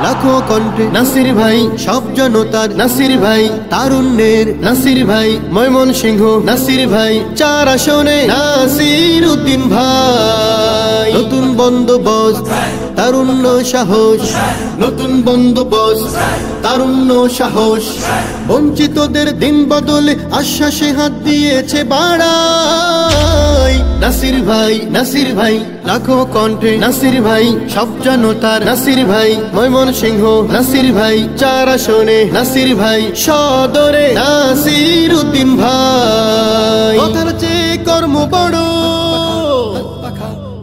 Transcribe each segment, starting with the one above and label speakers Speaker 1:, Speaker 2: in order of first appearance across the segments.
Speaker 1: লাখো কণ্ঠে নাসির ভাই, সব জনতার নাসির ভাই, তারুণ্যের নাসির ভাই, ময়মনসিংহ নাসির ভাই, 4 আসনে নাসির উদ্দিন ভাই। নতুন বন্দোবস্ত, তারুণ্য সাহস, নতুন বন্দোবস্ত, তারুণ্য সাহস, বঞ্চিতদের দিন বদলে আশ্বাসে হাত দিয়েছে বাড়াই। নাসির ভাই, নাসির ভাই, লাখো কণ্ঠে নাসির ভাই, সব জনতার নাসির ভাই, ময়মনসিংহ নাসির ভাই, 4 আসনে নাসির ভাই, সদরে নাসির উদ্দিন ভাই। কথার চেয়ে কর্ম বড়,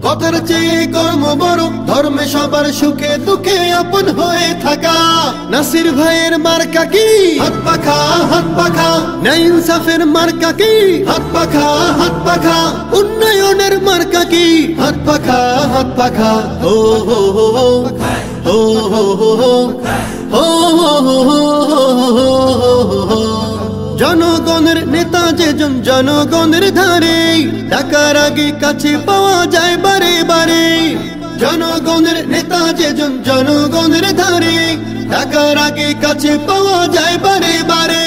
Speaker 1: কথার চেয়ে কর্ম বড়, ধর্মে সবার সুখে দুঃখে আপন হয়ে থাকা। নাসির ভাইয়ের মার্কা কি? হাত পাখা, হাত পাখা। ন্যায় ইনসাফের মার্কা কি? হাত পাখা, হাত পাখা। উন্নয়নের মার্কা কি? হাত পাখা, হাত পাখা। ও হো হো হো, ও হো হো হো, ও হো হো হো। জনগণের নেতা যেজন জনগণের ধারে, ডাকার আগে কাছে পাওয়া যায় বারে বারে। জনগণের নেতা যেজন জনগণের ধারে, ডাকার আগে কাছে পাওয়া যায় বারে বারে।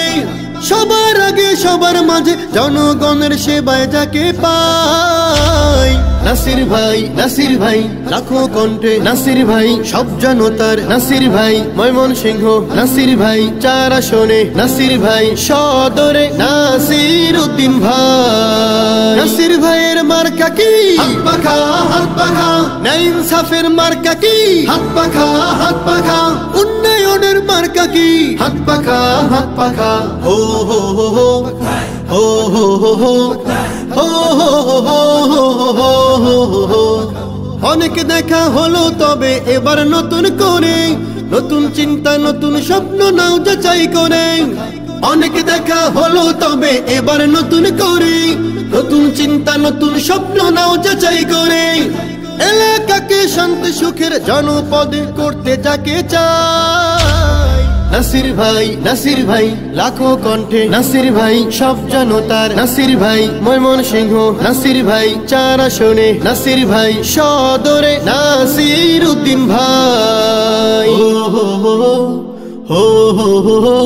Speaker 1: সবার আগে সবার মাঝে জনগণের সেবায় যাকে পাই। নাসির ভাই, নাসির ভাই, লাখো কণ্ঠে নাসির ভাই, সব জনতার নাসির ভাই, ময়মনসিংহ নাসির ভাই, 4 আসনে নাসির ভাই, সদরে নাসির উদ্দিন ভাই। নাসির ভাইয়ের মার্কা কি? হাত পাখা, হাত পাখা। ন্যায় ইনসাফের মার্কা কি? হাত পাখা, হাত পাখা। উন্নয়নের মার্কা কি? হাত পাখা, হাত পাখা। হো হো হো হো, হো হো হো হো, হো হো হো হো। অনেক দেখা হলো তবে এবার নতুন করে, নতুন চিন্তা নতুন স্বপ্ন নাও যাচাই করে। অনেক দেখা হলো তবে এবার নতুন করে, নতুন চিন্তা নতুন স্বপ্ন নাও যাচাই করে। এলাকাকে শান্তি সুখের জনপদে করতে যাকে চাই। নাসির ভাই, নাসির ভাই, লাখো কণ্ঠে নাসির ভাই, সব জনতার নাসির ভাই, ময়মনসিংহ নাসির ভাই, 4 আসনে নাসির ভাই, সদরে নাসির উদ্দিন ভাই। হো হো হো, হো হো হো।